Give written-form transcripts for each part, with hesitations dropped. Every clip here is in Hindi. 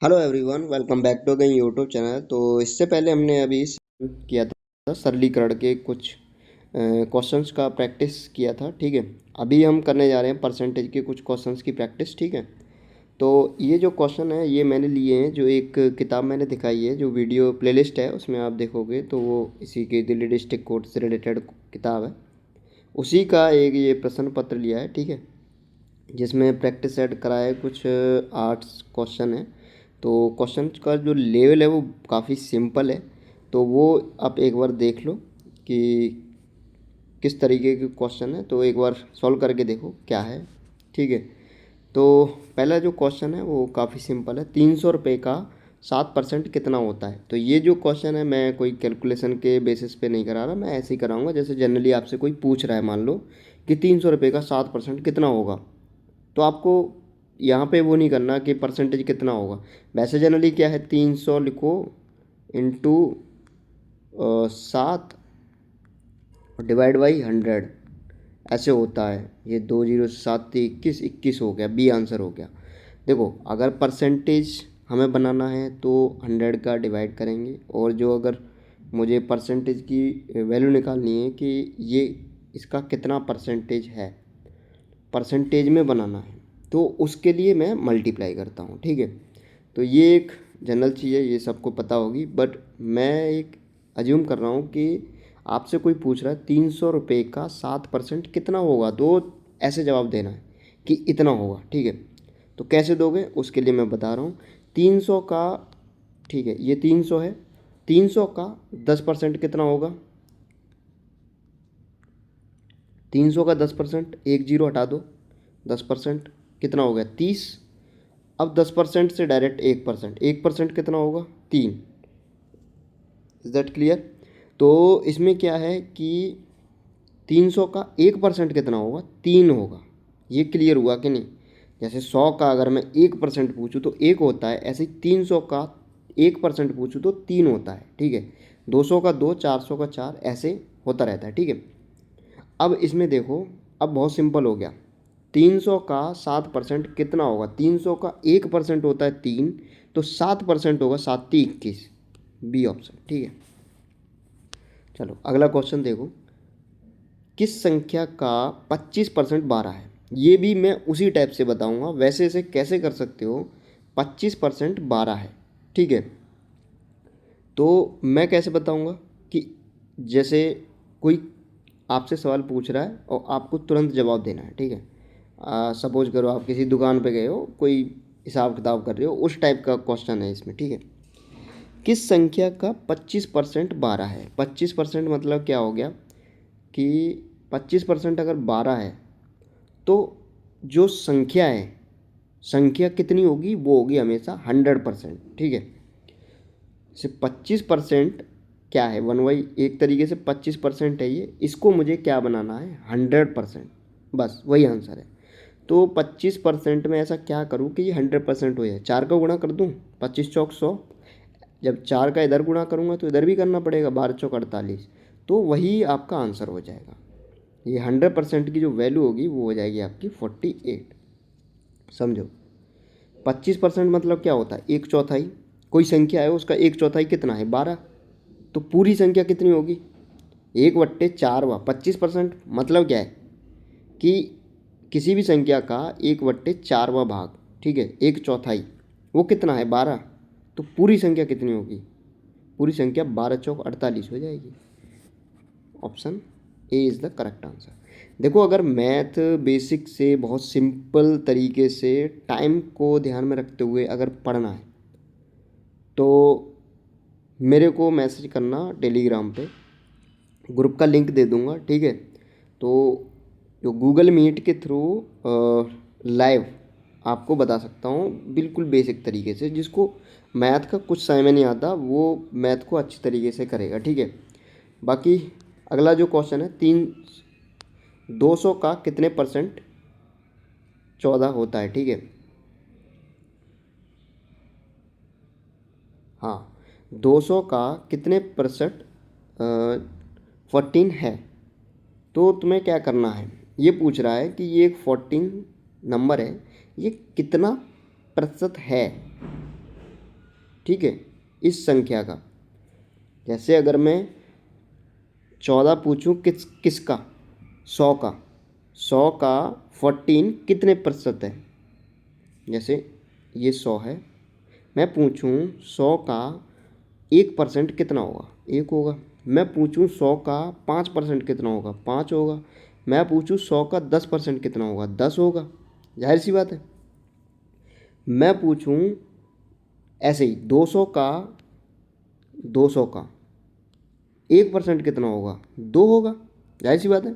Hello everyone, welcome back to again YouTube channel. तो इससे पहले हमने अभी किया था सरलीकरण के कुछ क्वेश्चंस का प्रैक्टिस किया था। ठीक है, अभी हम करने जा रहे हैं परसेंटेज के कुछ क्वेश्चंस की प्रैक्टिस। ठीक है, तो ये जो क्वेश्चन है ये मैंने लिए हैं, जो एक किताब मैंने दिखाई है, जो वीडियो प्लेलिस्ट है उसमें आप देखोगे तो वो इसी के दिल्ली डिस्ट्रिक्ट कोर्ट से रिलेटेड किताब है, उसी का एक ये प्रश्न पत्र लिया है। ठीक है, जिसमें प्रैक्टिस सेट करा है, कुछ आर्ट्स क्वेश्चन है। तो क्वेश्चन का जो लेवल है वो काफ़ी सिंपल है, तो वो आप एक बार देख लो कि किस तरीके के क्वेश्चन है, तो एक बार सॉल्व करके देखो क्या है। ठीक है, तो पहला जो क्वेश्चन है वो काफ़ी सिंपल है। 300 रुपये का 7% कितना होता है। तो ये जो क्वेश्चन है मैं कोई कैलकुलेशन के बेसिस पे नहीं करा रहा, मैं ऐसे ही कराऊंगा जैसे जनरली आपसे कोई पूछ रहा है। मान लो कि 300 रुपये का 7% कितना होगा, तो आपको यहाँ पे वो नहीं करना कि परसेंटेज कितना होगा। वैसे जनरली क्या है, 300 लिखो इंटू 7 डिवाइड बाई 100, ऐसे होता है। ये 2 0 7 21 हो गया, बी आंसर हो गया। देखो, अगर परसेंटेज हमें बनाना है तो 100 का डिवाइड करेंगे, और जो अगर मुझे परसेंटेज की वैल्यू निकालनी है कि ये इसका कितना परसेंटेज है, परसेंटेज में बनाना है, तो उसके लिए मैं मल्टीप्लाई करता हूँ। ठीक है, तो ये एक जनरल चीज़ है, ये सबको पता होगी, बट मैं एक अज्यूम कर रहा हूँ कि आपसे कोई पूछ रहा है 300 रुपये का 7% कितना होगा, तो ऐसे जवाब देना है कि इतना होगा। ठीक है, तो कैसे दोगे उसके लिए मैं बता रहा हूँ। 300 का, ठीक है, ये 300 है, 300 का 10% कितना होगा। 300 का 10%, एक जीरो हटा दो, 10% कितना हो गया, 30। अब 10% से डायरेक्ट 1%, 1% कितना होगा, 3। Is that clear. तो इसमें क्या है कि 300 का 1% कितना होगा, 3 होगा। ये क्लियर हुआ कि नहीं। जैसे 100 का अगर मैं 1% पूछूँ तो 1 होता है, ऐसे ही 300 का 1% पूछूँ तो 3 होता है। ठीक है, 200 का 2, 400 का 4, ऐसे होता रहता है। ठीक है, अब इसमें देखो, अब बहुत सिंपल हो गया। 300 का 7% कितना होगा, 300 का 1% होता है 3, तो 7% होगा 7 × 21, बी ऑप्शन। ठीक है, चलो अगला क्वेश्चन देखो। किस संख्या का 25% 12 है। ये भी मैं उसी टाइप से बताऊंगा, वैसे इसे कैसे कर सकते हो। 25% 12 है। ठीक है, तो मैं कैसे बताऊंगा कि जैसे कोई आपसे सवाल पूछ रहा है और आपको तुरंत जवाब देना है। ठीक है, सपोज करो आप किसी दुकान पे गए हो, कोई हिसाब किताब कर रहे हो, उस टाइप का क्वेश्चन है इसमें। ठीक है, किस संख्या का 25% 12 है। 25% मतलब क्या हो गया कि 25% अगर 12 है तो जो संख्या है, संख्या कितनी होगी, वो होगी हमेशा 100%। ठीक है, जैसे 25% क्या है, 1/, एक तरीके से 25% है ये, इसको मुझे क्या बनाना है, 100%, बस वही आंसर है। तो 25% में ऐसा क्या करूँ कि ये 100% हो जाए। 4 का गुणा कर दूँ, 25 चौक 100। जब 4 का इधर गुणा करूँगा तो इधर भी करना पड़ेगा, 12 चौक 48, तो वही आपका आंसर हो जाएगा। ये 100% की जो वैल्यू होगी वो हो जाएगी आपकी 48। समझो, 25% मतलब क्या होता है, एक चौथाई। कोई संख्या है उसका एक चौथाई कितना है, 12, तो पूरी संख्या कितनी होगी, 1/4। 25% मतलब क्या है कि किसी भी संख्या का 1/4 भाग, ठीक है, एक चौथाई, वो कितना है, 12, तो पूरी संख्या कितनी होगी, पूरी संख्या 12 चौक 48 हो जाएगी। Option A is the correct answer. देखो, अगर मैथ बेसिक से बहुत सिंपल तरीके से टाइम को ध्यान में रखते हुए अगर पढ़ना है तो मेरे को मैसेज करना टेलीग्राम पे, ग्रुप का लिंक दे दूंगा। ठीक है, तो जो गूगल मीट के थ्रू लाइव आपको बता सकता हूँ बिल्कुल बेसिक तरीके से। जिसको मैथ का कुछ समय नहीं आता वो मैथ को अच्छी तरीके से करेगा। ठीक है, बाकी अगला जो क्वेश्चन है, 200 का कितने परसेंट 14 होता है। ठीक है, हाँ, 200 का कितने परसेंट 14 है। तो तुम्हें क्या करना है, ये पूछ रहा है कि ये एक 14 नंबर है, ये कितना प्रतिशत है। ठीक है, इस संख्या का। जैसे अगर मैं 14 पूछूं किसका, 100 का, 100 का 14 कितने प्रतिशत है। जैसे ये 100 है, मैं पूछूं 100 का 1% कितना होगा, 1 होगा। मैं पूछूं 100 का 5% कितना होगा, 5 होगा। मैं पूछूं 100 का 10% कितना होगा, 10 होगा। जाहिर सी बात है। मैं पूछूं ऐसे ही 200 का 1% कितना होगा, 2 होगा। जाहिर सी बात है।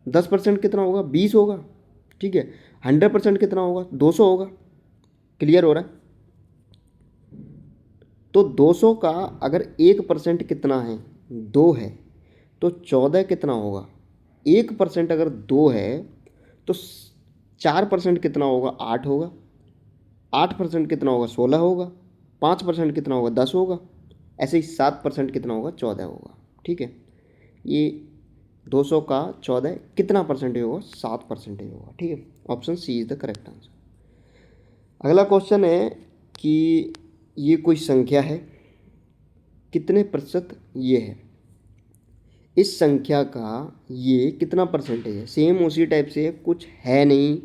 10% कितना होगा, 20 होगा। ठीक है। 100% कितना होगा, 200 होगा। क्लियर हो रहा है। तो 200 का अगर 1% कितना है, 2 है, तो 14 कितना होगा। 1% अगर 2 है तो 4% कितना होगा, 8 होगा। 8% कितना होगा, 16 होगा। 5% कितना होगा, 10 होगा। ऐसे ही 7% कितना होगा, 14 होगा। ठीक है। ये 200 का 14 कितना परसेंटेज होगा, 7% होगा। ठीक है। Option C is the correct answer. अगला क्वेश्चन है कि ये कोई संख्या है, कितने प्रतिशत ये है। इस संख्या का ये कितना परसेंटेज है। सेम उसी टाइप से, कुछ है नहीं,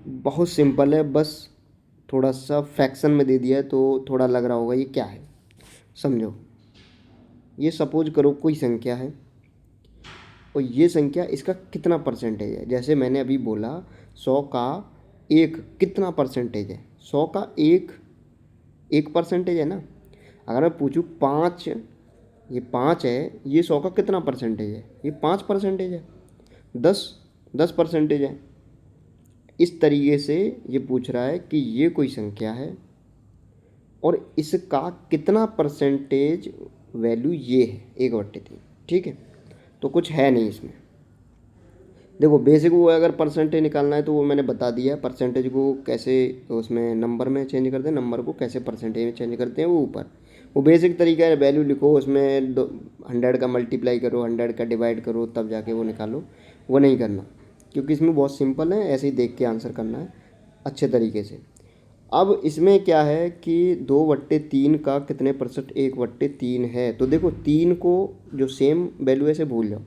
बहुत सिंपल है। बस थोड़ा सा फ्रैक्शन में दे दिया है तो थोड़ा लग रहा होगा ये क्या है। समझो, ये सपोज करो कोई संख्या है और ये संख्या इसका कितना परसेंटेज है। जैसे मैंने अभी बोला 100 का 1 कितना परसेंटेज है। 100 का 1 परसेंटेज है ना। अगर मैं पूछूँ 5, ये 5 है, ये 100 का कितना परसेंटेज है, ये 5% है। 10% है। इस तरीके से ये पूछ रहा है कि ये कोई संख्या है और इसका कितना परसेंटेज वैल्यू ये है, 1/3। ठीक है। तो कुछ है नहीं इसमें। देखो बेसिक वो अगर परसेंटेज निकालना है तो वो मैंने बता दिया। परसेंटेज को कैसे उसमें नंबर में चेंज करते हैं, नंबर को कैसे परसेंटेज में चेंज करते हैं, वो ऊपर वो बेसिक तरीका है। वैल्यू लिखो, उसमें 100 का मल्टीप्लाई करो, 100 का डिवाइड करो, तब जाके वो निकालो। वो नहीं करना, क्योंकि इसमें बहुत सिंपल है, ऐसे ही देख के आंसर करना है अच्छे तरीके से। अब इसमें क्या है कि 2/3 का कितने परसेंट 1/3 है। तो देखो 3 को जो सेम वैल्यू है से भूल जाओ।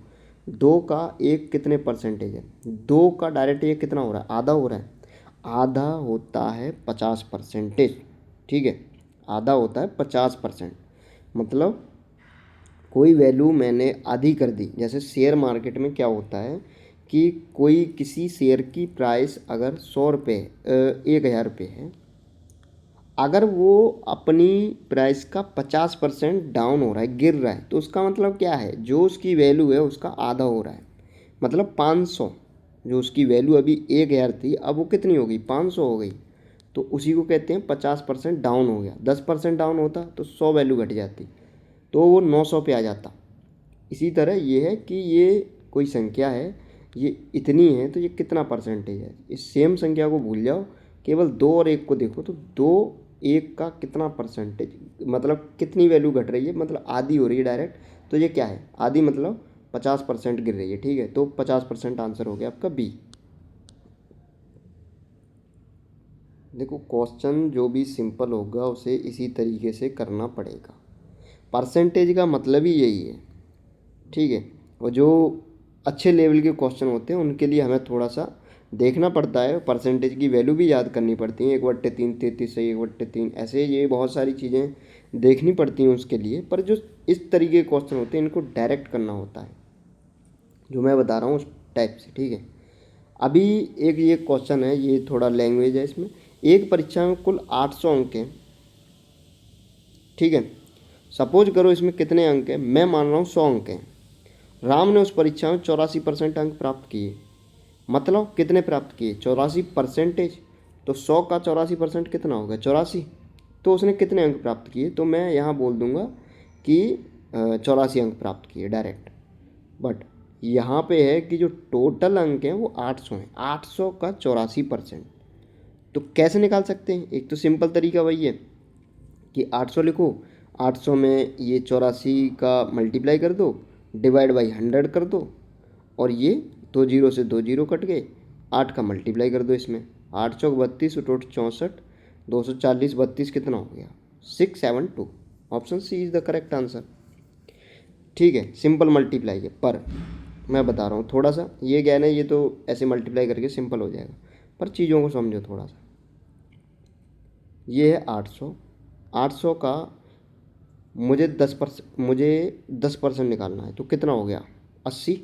2 का 1 कितने परसेंटेज है, 2 का डायरेक्ट 1 कितना हो रहा है, आधा हो रहा है। आधा होता है 50%। ठीक है। आधा होता है 50%। मतलब कोई वैल्यू मैंने आधी कर दी। जैसे शेयर मार्केट में क्या होता है कि कोई किसी शेयर की प्राइस अगर 100 रुपये 1000 रुपये है, अगर वो अपनी प्राइस का 50% डाउन हो रहा है, गिर रहा है, तो उसका मतलब क्या है, जो उसकी वैल्यू है उसका आधा हो रहा है। मतलब 500, जो उसकी वैल्यू अभी 1000 थी, अब वो कितनी हो गई, 500 हो गई। तो उसी को कहते हैं 50% डाउन हो गया। 10% डाउन होता तो 100 वैल्यू घट जाती, तो वो 900 पे आ जाता। इसी तरह ये है कि ये कोई संख्या है, ये इतनी है, तो ये कितना परसेंटेज है। इस सेम संख्या को भूल जाओ, केवल 2 और 1 को देखो। तो 2 1 का कितना परसेंटेज, मतलब कितनी वैल्यू घट रही है, मतलब आधी हो रही है डायरेक्ट। तो ये क्या है, आधी मतलब 50% गिर रही है। ठीक है। तो 50% आंसर हो गया आपका बी। देखो क्वेश्चन जो भी सिंपल होगा उसे इसी तरीके से करना पड़ेगा। परसेंटेज का मतलब ही यही है। ठीक है। और जो अच्छे लेवल के क्वेश्चन होते हैं उनके लिए हमें थोड़ा सा देखना पड़ता है, परसेंटेज की वैल्यू भी याद करनी पड़ती है। 1/3 33 से 1/3 ऐसे ये बहुत सारी चीज़ें देखनी पड़ती हैं उसके लिए। पर जो इस तरीके के क्वेश्चन होते हैं इनको डायरेक्ट करना होता है, जो मैं बता रहा हूँ उस टाइप से। ठीक है। अभी एक ये क्वेश्चन है, ये थोड़ा लैंग्वेज है इसमें। एक परीक्षा में कुल 800 अंक हैं। ठीक है। सपोज करो इसमें कितने अंक हैं, मैं मान रहा हूँ 100 अंक हैं। राम ने उस परीक्षा में 84% अंक प्राप्त किए। मतलब कितने प्राप्त किए, 84%। तो 100 का 84% कितना होगा, 84। तो उसने कितने अंक प्राप्त किए, तो मैं यहाँ बोल दूंगा कि 84 अंक प्राप्त किए डायरेक्ट। बट यहाँ पे है कि जो टोटल अंक हैं वो 800 हैं। 800 का 84%। तो कैसे निकाल सकते हैं, एक तो सिंपल तरीका वही है कि 800 लिखो, 800 में ये 84 का मल्टीप्लाई कर दो, डिवाइड बाई 100 कर दो, और ये 2 जीरो से 2 जीरो कट गए, 8 का मल्टीप्लाई कर दो इसमें। 8 चौक 32, टोट 64, 240 32 कितना हो गया, 672। Option C is the correct answer. ठीक है, सिंपल मल्टीप्लाई है, पर मैं बता रहा हूँ थोड़ा सा, ये ज्ञान है, ये तो ऐसे मल्टीप्लाई करके सिंपल हो जाएगा, पर चीज़ों को समझो थोड़ा सा। ये है 800, 800 का मुझे 10% निकालना है, तो कितना हो गया 80।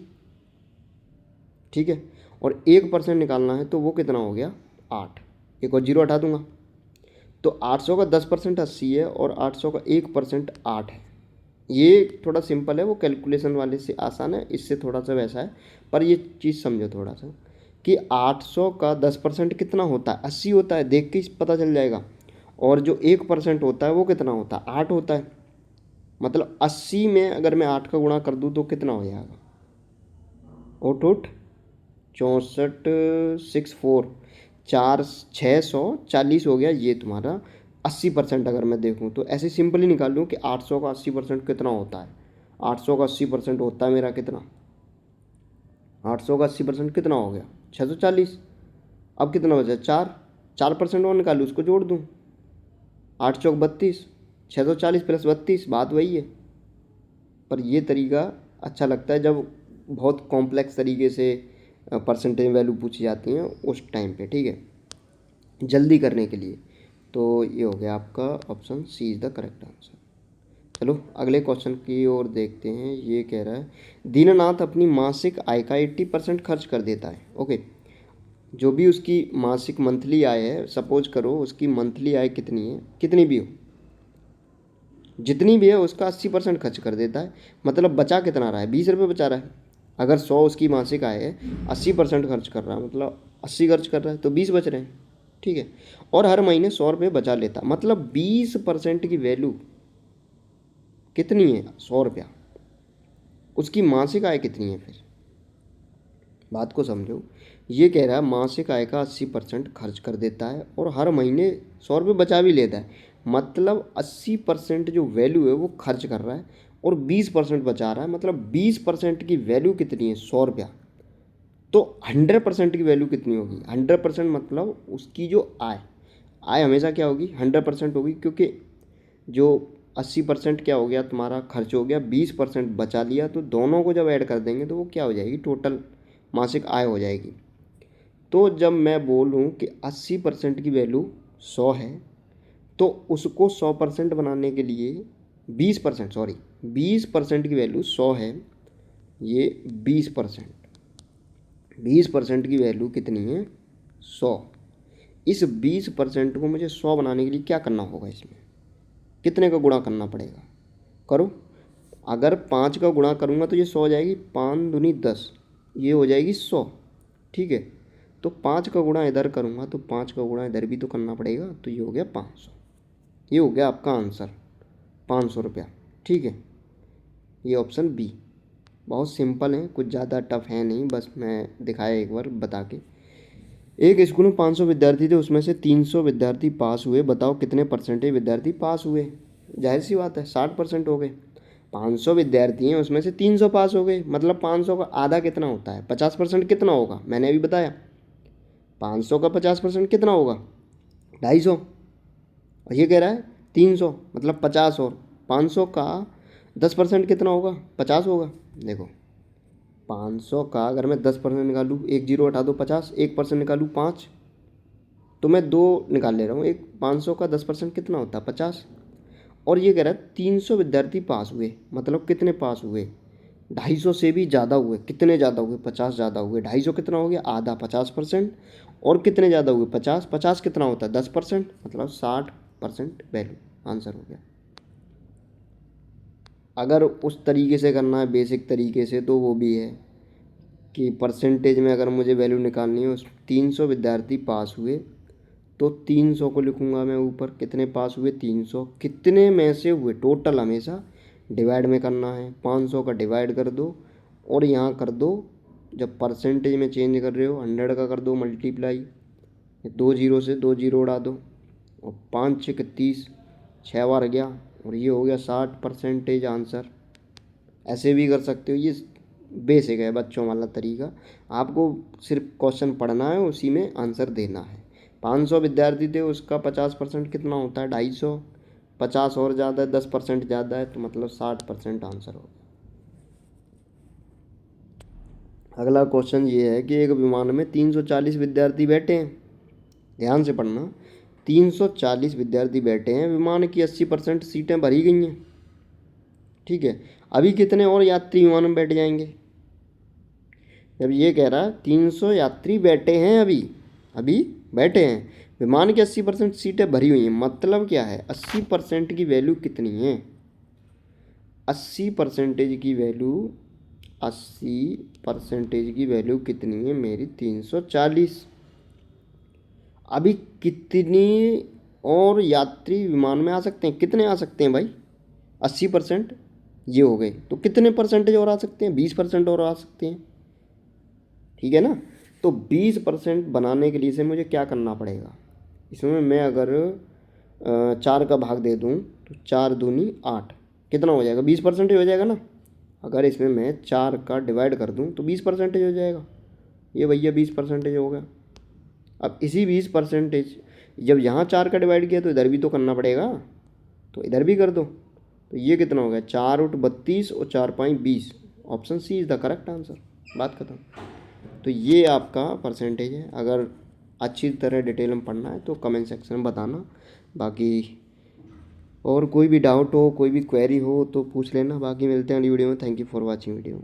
ठीक है, और 1% निकालना है तो वो कितना हो गया 8। एक और जीरो हटा दूंगा, तो 800 का 10% 80 है और 800 का 1% 8 है। ये थोड़ा सिंपल है, वो कैलकुलेशन वाले से आसान है, इससे थोड़ा सा वैसा है, पर ये चीज़ समझो थोड़ा सा कि 800 का 10% कितना होता है, 80 होता है, देख के ही पता चल जाएगा। और जो 1% होता है वो कितना होता है, 8 होता है। मतलब 80 में अगर मैं 8 का गुणा कर दूँ तो कितना हो जाएगा, ओट ओट 64 64 4 640 हो गया। ये तुम्हारा 80% अगर मैं देखूँ तो ऐसे सिंपली निकाल लूँ कि 800 का 80% कितना होता है। 800 का 80% होता है मेरा कितना, 800 का 80% कितना हो गया 640। अब कितना बचा, 4% और निकालूँ, उसको जोड़ दूँ, 8 चौक 32, 640 प्लस 32, बात वही है। पर ये तरीका अच्छा लगता है जब बहुत कॉम्प्लेक्स तरीके से परसेंटेज वैल्यू पूछी जाती हैं उस टाइम पे। ठीक है, जल्दी करने के लिए। तो ये हो गया आपका option C is the correct answer. चलो अगले क्वेश्चन की ओर देखते हैं। ये कह रहा है दीनानाथ अपनी मासिक आय का 80% खर्च कर देता है। ओके, जो भी उसकी मासिक मंथली आय है, सपोज करो उसकी मंथली आय कितनी है, कितनी भी हो, जितनी भी है उसका 80% खर्च कर देता है। मतलब बचा कितना रहा है, 20 रुपये बचा रहा है। अगर 100 उसकी मासिक आय है, 80% खर्च कर रहा है, मतलब 80 खर्च कर रहा है तो 20 बच रहे हैं। ठीक है, और हर महीने 100 रुपये बचा लेता, मतलब 20% की वैल्यू कितनी है, 100 रुपया। उसकी मासिक आय कितनी है फिर, बात को समझो। ये कह रहा है मासिक आय का 80% खर्च कर देता है और हर महीने 100 रुपये बचा भी लेता है। मतलब 80% जो वैल्यू है वो खर्च कर रहा है और 20% बचा रहा है। मतलब 20% की वैल्यू कितनी है, 100 रुपया। तो 100% की वैल्यू कितनी होगी, 100% मतलब उसकी जो आय, आय हमेशा क्या होगी, 100% होगी, क्योंकि जो 80% क्या हो गया तुम्हारा खर्च हो गया, 20% बचा लिया, तो दोनों को जब ऐड कर देंगे तो वो क्या हो जाएगी, टोटल मासिक आय हो जाएगी। तो जब मैं बोलूँ कि 80% की वैल्यू 100 है, तो उसको 100% बनाने के लिए 20%, सॉरी 20% की वैल्यू 100 है, ये 20% की वैल्यू कितनी है, 100। इस 20% को मुझे 100 बनाने के लिए क्या करना होगा, इसमें कितने का गुणा करना पड़ेगा, करो। अगर 5 का गुणा करूँगा तो ये 100 हो जाएगी, 5 दूनी 10, ये हो जाएगी 100। ठीक है, तो 5 का गुणा इधर करूँगा तो 5 का गुणा इधर भी तो करना पड़ेगा, तो ये हो गया 500। ये हो गया आपका आंसर, 500 रुपया। ठीक है, ये ऑप्शन बी। बहुत सिंपल है, कुछ ज़्यादा टफ है नहीं, बस मैं दिखाया एक बार बता के। एक स्कूल में 500 विद्यार्थी थे, उसमें से 300 विद्यार्थी पास हुए, बताओ कितने परसेंटेज विद्यार्थी पास हुए। जाहिर सी बात है 60% हो गए। 500 विद्यार्थी हैं, उसमें से 300 पास हो गए, मतलब 500 का आधा कितना होता है, 50% कितना होगा, मैंने अभी बताया। 500 का 50% कितना होगा, 250। और ये कह रहा है 300, मतलब 50, और 500 का 10% कितना होगा, 50 होगा। देखो 500 का अगर मैं 10% निकालूँ, एक जीरो हटा दो, 50, 1% निकालूँ 5, तो मैं 2 निकाल ले रहा हूँ। एक 500 का 10% कितना होता है, 50। और ये कह रहा है 300 विद्यार्थी पास हुए, मतलब कितने पास हुए, 250 से भी ज़्यादा हुए। कितने ज़्यादा हुए, 50 ज़्यादा हुए। 250 कितना हो गया, आधा, 50%। और कितने ज़्यादा हुए, 50, 50 कितना होता है, 10%, मतलब 60% वैल्यू आंसर हो गया। अगर उस तरीके से करना है बेसिक तरीके से, तो वो भी है कि परसेंटेज में अगर मुझे वैल्यू निकालनी है, उस 300 विद्यार्थी पास हुए, तो 300 को लिखूंगा मैं ऊपर, कितने पास हुए, 300, कितने में से हुए, टोटल हमेशा डिवाइड में करना है। 500 का डिवाइड कर दो और यहाँ कर दो, जब परसेंटेज में चेंज कर रहे हो 100 का कर दो मल्टीप्लाई, 2 जीरो से 2 जीरो उड़ा दो, और 5 6 30, 6 बार गया, और ये हो गया 60% आंसर। ऐसे भी कर सकते हो, ये बेसिक है बच्चों वाला तरीका। आपको सिर्फ क्वेश्चन पढ़ना है, उसी में आंसर देना है। 500 विद्यार्थी थे, उसका 50% कितना होता है, 250। 50 और ज़्यादा है, 10% ज़्यादा है, तो मतलब 60% आंसर होगा। अगला क्वेश्चन ये है कि एक विमान में 340 विद्यार्थी बैठे हैं। ध्यान से पढ़ना। 340 विद्यार्थी बैठे हैं, विमान की 80% सीटें भरी गई हैं। ठीक है, अभी कितने और यात्री विमान में बैठ जाएंगे? जब ये कह रहा 300 यात्री बैठे हैं, अभी अभी बैठे हैं, विमान की 80% सीटें भरी हुई हैं, मतलब क्या है? 80% की वैल्यू कितनी है? 80% की वैल्यू 80% की वैल्यू कितनी है मेरी? 340। अभी कितनी और यात्री विमान में आ सकते हैं? कितने आ सकते हैं भाई? 80% ये हो गए, तो कितने परसेंटेज और आ सकते हैं? 20% और आ सकते हैं। ठीक है ना? तो 20% बनाने के लिए से मुझे क्या करना पड़ेगा? इसमें मैं अगर 4 का भाग दे दूँ तो 4 दूनी 8, कितना हो जाएगा? 20% हो जाएगा ना। अगर इसमें मैं 4 का डिवाइड कर दूँ तो 20% हो जाएगा। ये भैया 20% हो गया। अब इसी 20% जब यहाँ 4 का डिवाइड किया तो इधर भी तो करना पड़ेगा, तो इधर भी कर दो। तो ये कितना हो गया? 4 × 32 और 4 × 5 = 20। Option C is the correct answer. बात खत्म। तो ये आपका परसेंटेज है। अगर अच्छी तरह डिटेल में पढ़ना है तो कमेंट सेक्शन में बताना। बाकी और कोई भी डाउट हो, कोई भी क्वेरी हो तो पूछ लेना। बाकी मिलते हैं अगली वीडियो में। Thank you for watching video.